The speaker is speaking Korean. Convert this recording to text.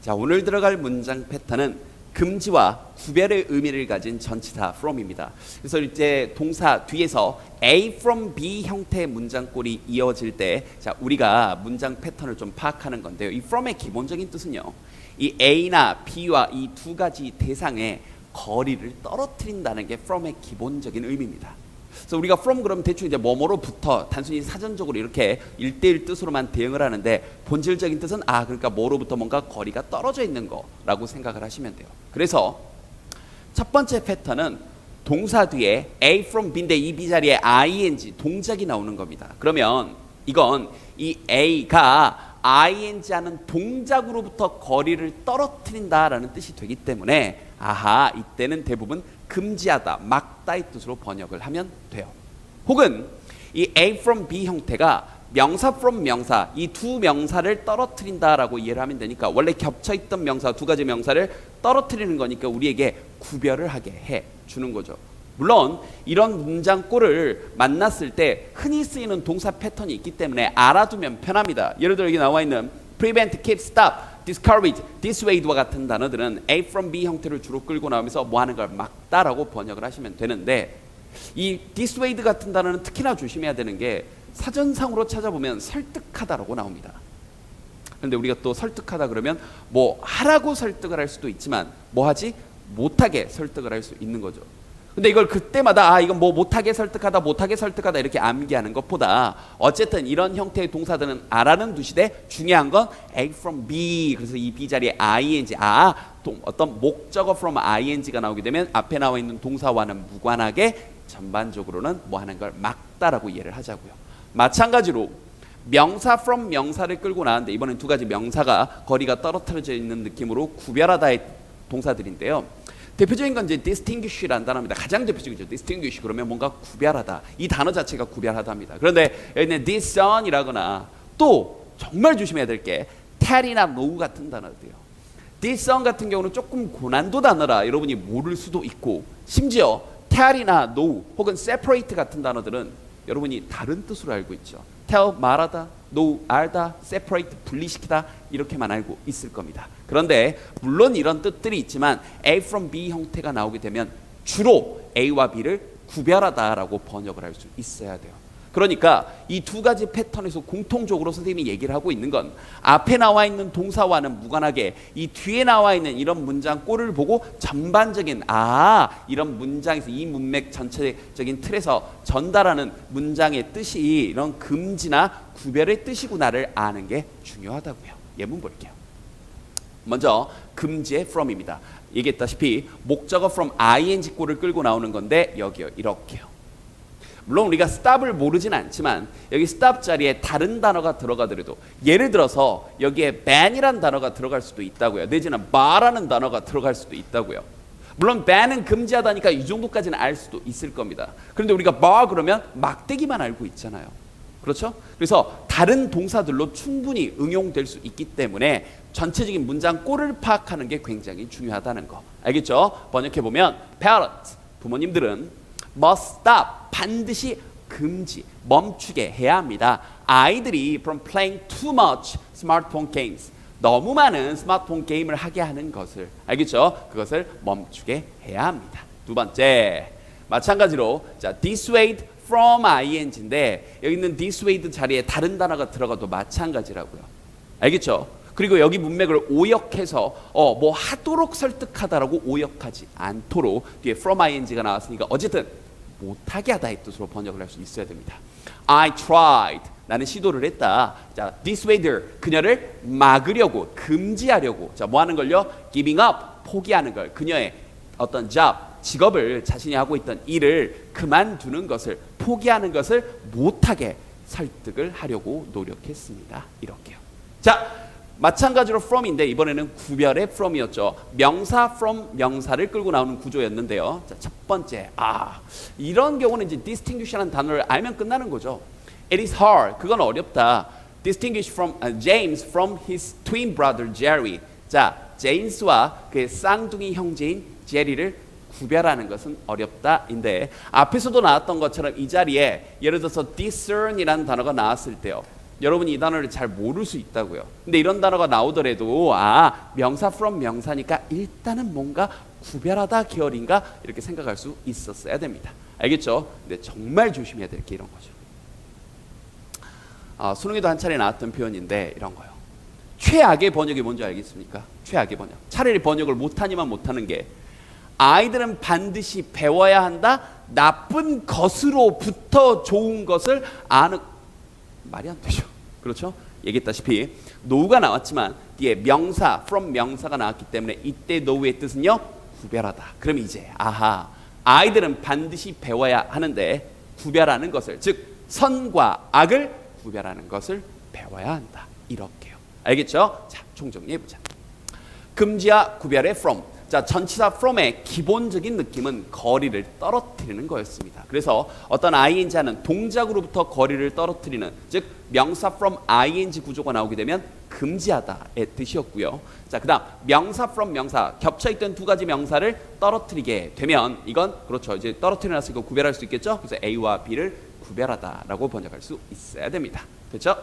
자, 오늘 들어갈 문장 패턴은 금지와 구별의 의미를 가진 전치사 from입니다. 그래서 이제 동사 뒤에서 A from B 형태의 문장꼴이 이어질 때, 자, 우리가 문장 패턴을 좀 파악하는 건데요. 이 from의 기본적인 뜻은요, 이 A나 B와 이 두 가지 대상의 거리를 떨어뜨린다는 게 from의 기본적인 의미입니다. 그래서 우리가 from 그러면 대충 이제 뭐뭐로부터 단순히 사전적으로 이렇게 1대1 뜻으로만 대응을 하는데, 본질적인 뜻은 그러니까 뭐로부터 뭔가 거리가 떨어져 있는 거라고 생각을 하시면 돼요. 그래서 첫 번째 패턴은 동사 뒤에 A from B인데 이 B 자리에 ing 동작이 나오는 겁니다. 그러면 이건 이 A가 ing 하는 동작으로부터 거리를 떨어뜨린다라는 뜻이 되기 때문에 이때는 대부분 금지하다, 막다의 뜻으로 번역을 하면 돼요. 혹은 이 A from B 형태가 명사 from 명사, 이 두 명사를 떨어뜨린다라고 이해를 하면 되니까, 원래 겹쳐있던 명사, 두 가지 명사를 떨어뜨리는 거니까 우리에게 구별을 하게 해 주는 거죠. 물론 이런 문장꼴을 만났을 때 흔히 쓰이는 동사 패턴이 있기 때문에 알아두면 편합니다. 예를 들어 여기 나와 있는 prevent, keep, stop, discourage, dissuade와 같은 단어들은 A from B 형태를 주로 끌고 나오면서 뭐 하는 걸 막다라고 번역을 하시면 되는데, 이 dissuade 같은 단어는 특히나 조심해야 되는 게 사전상으로 찾아보면 설득하다라고 나옵니다. 그런데 우리가 또 설득하다 그러면 뭐 하라고 설득을 할 수도 있지만 뭐 하지 못하게 설득을 할 수 있는 거죠. 근데 이걸 그때마다 이건 뭐 못하게 설득하다 이렇게 암기하는 것보다 어쨌든 이런 형태의 동사들은 알아는 두시되 중요한 건 A from B, 그래서 이 B 자리에 ing, 어떤 목적어 from ing가 나오게 되면 앞에 나와 있는 동사와는 무관하게 전반적으로는 뭐 하는 걸 막다라고 이해를 하자고요. 마찬가지로 명사 from 명사를 끌고 나왔는데 이번엔 두 가지 명사가 거리가 떨어뜨려져 있는 느낌으로 구별하다의 동사들인데요. 대표적인 건 이제 distinguish라는 단어입니다. 가장 대표적이죠. distinguish 그러면 뭔가 구별하다. 이 단어 자체가 구별하다입니다. 그런데 여기는 discern이라거나 또 정말 조심해야 될 게 tell이나 know 같은 단어들이요. discern 같은 경우는 조금 고난도 단어라 여러분이 모를 수도 있고, 심지어 tell이나 know 혹은 separate 같은 단어들은 여러분이 다른 뜻으로 알고 있죠. tell 말하다, know 알다, separate 분리시키다 이렇게만 알고 있을 겁니다. 그런데 물론 이런 뜻들이 있지만 A from B 형태가 나오게 되면 주로 A와 B를 구별하다라고 번역을 할 수 있어야 돼요. 그러니까 이 두 가지 패턴에서 공통적으로 선생님이 얘기를 하고 있는 건 앞에 나와 있는 동사와는 무관하게 이 뒤에 나와 있는 이런 문장 꼴을 보고 전반적인 이런 문장에서 이 문맥 전체적인 틀에서 전달하는 문장의 뜻이 이런 금지나 구별의 뜻이구나를 아는 게 중요하다고요. 예문 볼게요. 먼저 금지의 from입니다. 얘기했다시피 목적어 from ing 꼴을 끌고 나오는 건데 여기요, 이렇게요. 물론 우리가 stop을 모르진 않지만 여기 stop 자리에 다른 단어가 들어가더라도, 예를 들어서 여기에 ban이라는 단어가 들어갈 수도 있다고요. 내지는 bar라는 단어가 들어갈 수도 있다고요. 물론 ban은 금지하다니까 이 정도까지는 알 수도 있을 겁니다. 그런데 우리가 bar 그러면 막대기만 알고 있잖아요. 그렇죠? 그래서 다른 동사들로 충분히 응용될 수 있기 때문에 전체적인 문장 꼴을 파악하는 게 굉장히 중요하다는 거. 알겠죠? 번역해보면 parents, 부모님들은 must stop, 반드시 금지, 멈추게 해야 합니다. 아이들이 from playing too much smartphone games, 너무 많은 스마트폰 게임을 하게 하는 것을, 알겠죠? 그것을 멈추게 해야 합니다. 두 번째, 마찬가지로 dissuade from ing인데 여기 있는 dissuade 자리에 다른 단어가 들어가도 마찬가지라고요. 알겠죠? 그리고 여기 문맥을 오역해서 뭐 하도록 설득하다라고 오역하지 않도록 뒤에 from ing가 나왔으니까 어쨌든 못하게 하다의 뜻으로 번역을 할 수 있어야 됩니다. I tried, 나는 시도를 했다. 자, dissuade, 그녀를 막으려고, 금지하려고. 자, 뭐 하는 걸요? giving up, 포기하는 걸. 그녀의 어떤 job, 직업을, 자신이 하고 있던 일을 그만두는 것을, 포기하는 것을 못하게 설득을 하려고 노력했습니다. 이렇게요. 자, 마찬가지로 from인데 이번에는 구별의 from이었죠. 명사 from 명사를 끌고 나오는 구조였는데요. 자, 첫 번째, 이런 경우는 이제 distinguish라는 단어를 알면 끝나는 거죠. It is hard, 그건 어렵다. Distinguish from James from his twin brother Jerry. 자, 제임스와 그의 쌍둥이 형제인 제리를 구별하는 것은 어렵다인데, 앞에서도 나왔던 것처럼 이 자리에 예를 들어서 discern이라는 단어가 나왔을 때요, 여러분이 이 단어를 잘 모를 수 있다고요. 근데 이런 단어가 나오더라도 명사 from 명사니까 일단은 뭔가 구별하다 계열인가 이렇게 생각할 수 있었어야 됩니다. 알겠죠? 근데 정말 조심해야 될 게 이런 거죠. 수능에도 한 차례 나왔던 표현인데 이런 거요. 최악의 번역이 뭔지 알겠습니까? 최악의 번역. 차라리 번역을 못하니만 못하는 게 아이들은 반드시 배워야 한다. 나쁜 것으로부터 좋은 것을 아는 말이 안 되죠. 그렇죠? 얘기했다시피 노우가 나왔지만 뒤에 명사 from 명사가 나왔기 때문에 이때 노우의 뜻은요 구별하다. 그럼 이제 아이들은 반드시 배워야 하는데 구별하는 것을 즉 선과 악을 구별하는 것을 배워야 한다. 이렇게요. 알겠죠? 자, 총정리해 보자. 금지와 구별의 from. 자, 전치사 from의 기본적인 느낌은 거리를 떨어뜨리는 거였습니다. 그래서 어떤 ing하는 동작으로부터 거리를 떨어뜨리는 즉 명사 from ing 구조가 나오게 되면 금지하다의 뜻이었고요. 자, 그다음 명사 from 명사 겹쳐있던 두 가지 명사를 떨어뜨리게 되면 이건 그렇죠. 이제 떨어뜨려놨으니까 구별할 수 있겠죠. 그래서 A와 B를 구별하다라고 번역할 수 있어야 됩니다. 됐죠?